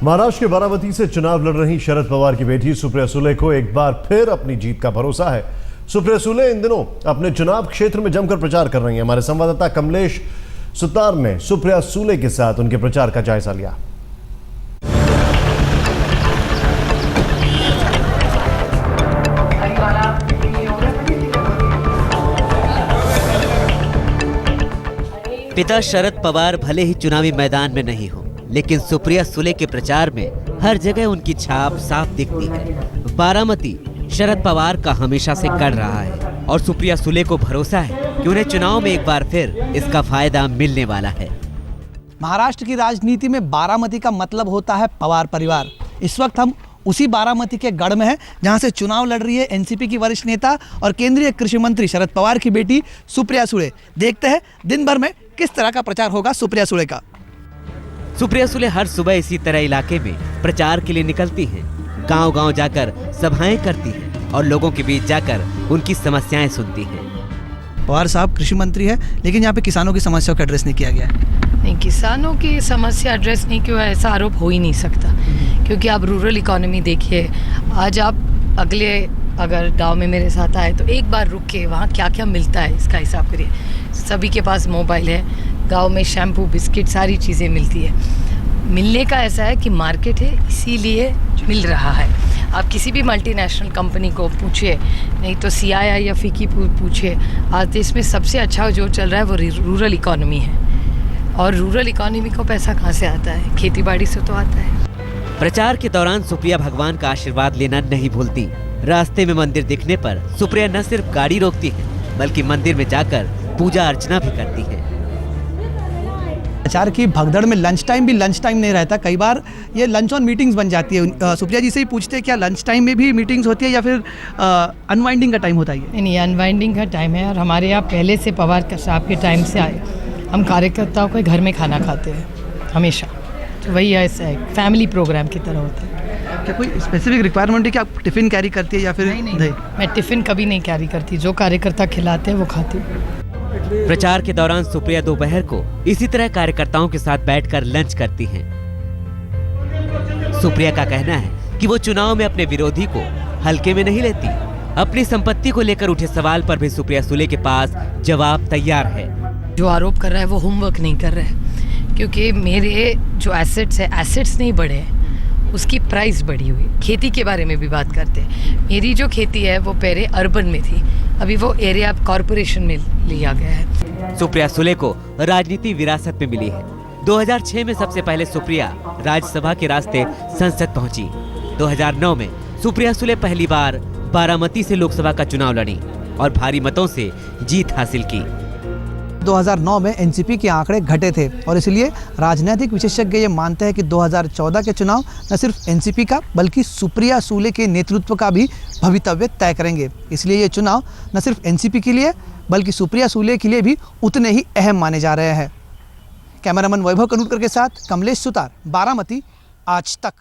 महाराष्ट्र के बारामती से चुनाव लड़ रही शरद पवार की बेटी सुप्रिया सुले को एक बार फिर अपनी जीत का भरोसा है। सुप्रिया सुले इन दिनों अपने चुनाव क्षेत्र में जमकर प्रचार कर रही हैं। हमारे संवाददाता कमलेश सुतार ने सुप्रिया सुले के साथ उनके प्रचार का जायजा लिया। पिता शरद पवार भले ही चुनावी मैदान में नहीं हो, लेकिन सुप्रिया सुले के प्रचार में हर जगह उनकी छाप साफ दिखती है। बारामती शरद पवार का हमेशा से कर रहा है और सुप्रिया सुले को भरोसा है कि उन्हें चुनाव में एक बार फिर इसका फायदा मिलने वाला है। महाराष्ट्र की राजनीति में बारामती का मतलब होता है पवार परिवार। इस वक्त हम उसी बारामती के गढ़ में हैं, जहां से चुनाव लड़ रही है एनसीपी की वरिष्ठ नेता और केंद्रीय कृषि मंत्री शरद पवार की बेटी सुप्रिया सुले। देखते हैं दिन भर में किस तरह का प्रचार होगा सुप्रिया सुले का। सुप्रिया सुले हर सुबह इसी तरह इलाके में प्रचार के लिए निकलती हैं। गांव-गांव जाकर सभाएं करती हैं और लोगों के बीच जाकर उनकी समस्याएं सुनती हैं। पवार साहब कृषि मंत्री है, लेकिन यहाँ पे किसानों की समस्याओं का एड्रेस नहीं किया गया है। नहीं, किसानों की समस्या एड्रेस नहीं क्यों, ऐसा आरोप हो ही नहीं सकता, क्योंकि आप रूरल इकोनॉमी देखिए। आज आप अगर गांव में मेरे साथ आए तो एक बार रुक के वहाँ क्या क्या मिलता है इसका हिसाब करिए। सभी के पास मोबाइल है, गांव में शैम्पू बिस्किट सारी चीज़ें मिलती है। मिलने का ऐसा है कि मार्केट है, इसीलिए मिल रहा है। आप किसी भी मल्टीनेशनल कंपनी को पूछिए, नहीं तो CII या FICCI पूछिए, आज देश में सबसे अच्छा जो चल रहा है वो रूरल इकोनॉमी है। और रूरल इकोनॉमी को पैसा कहाँ से आता है? खेती बाड़ी से तो आता है। प्रचार के दौरान सुप्रिया भगवान का आशीर्वाद लेना नहीं भूलती। रास्ते में मंदिर दिखने पर सुप्रिया न सिर्फ गाड़ी रोकती है, बल्कि मंदिर में जाकर पूजा अर्चना भी करती है। प्रचार की भगदड़ में लंच टाइम नहीं रहता। कई बार ये लंच ऑन मीटिंग्स बन जाती है। सुप्रिया जी से ही पूछते हैं, क्या लंच टाइम में भी मीटिंग्स होती है या फिर अनवाइंडिंग का टाइम होता है? नहीं, अनवाइंडिंग का टाइम है। और हमारे यहाँ पहले से पवार साहब के टाइम से आए, हम कार्यकर्ताओं के घर में खाना खाते हैं हमेशा। तो वही ऐसा है, फैमिली प्रोग्राम की तरह होता है। क्या कोई स्पेसिफिक रिक्वायरमेंट है कि आप टिफ़िन कैरी करती है या फिर नहीं, मैं टिफ़िन कभी नहीं कैरी करती। जो कार्यकर्ता खिलाते हैं वो खाती हूँ। प्रचार के दौरान सुप्रिया दोपहर को इसी तरह कार्यकर्ताओं के साथ बैठकर लंच करती हैं। सुप्रिया का कहना है कि वो चुनाव में अपने विरोधी को हल्के में नहीं लेती। अपनी संपत्ति को लेकर उठे सवाल पर भी सुप्रिया सुले के पास जवाब तैयार है। जो आरोप कर रहा है वो होमवर्क नहीं कर रहा है, क्योंकि मेरे जो एसेट्स नहीं बढ़े हैं, उसकी प्राइस बढ़ी हुई। खेती के बारे में भी बात करते हैं। मेरी जो खेती है वो पहले अर्बन में थी, अभी वो एरिया कॉरपोरेशन में लिया गया है। सुप्रिया सुले को राजनीति विरासत में मिली है। 2006 में सबसे पहले सुप्रिया राज्यसभा के रास्ते संसद पहुंची। 2009 में सुप्रिया सुले पहली बार बारामती से लोकसभा का चुनाव लड़ी और भारी मतों से जीत हासिल की। 2009 में एनसीपी के आंकड़े घटे थे और इसलिए राजनीतिक विशेषज्ञ ये मानते हैं कि 2014 के चुनाव न सिर्फ एनसीपी का बल्कि सुप्रिया सुले के नेतृत्व का भी भवितव्य तय करेंगे। इसलिए ये चुनाव न सिर्फ एनसीपी के लिए बल्कि सुप्रिया सुले के लिए भी उतने ही अहम माने जा रहे हैं। कैमरामैन वैभव कनूरकर के साथ कमलेश सुतार, बारामती, आज तक।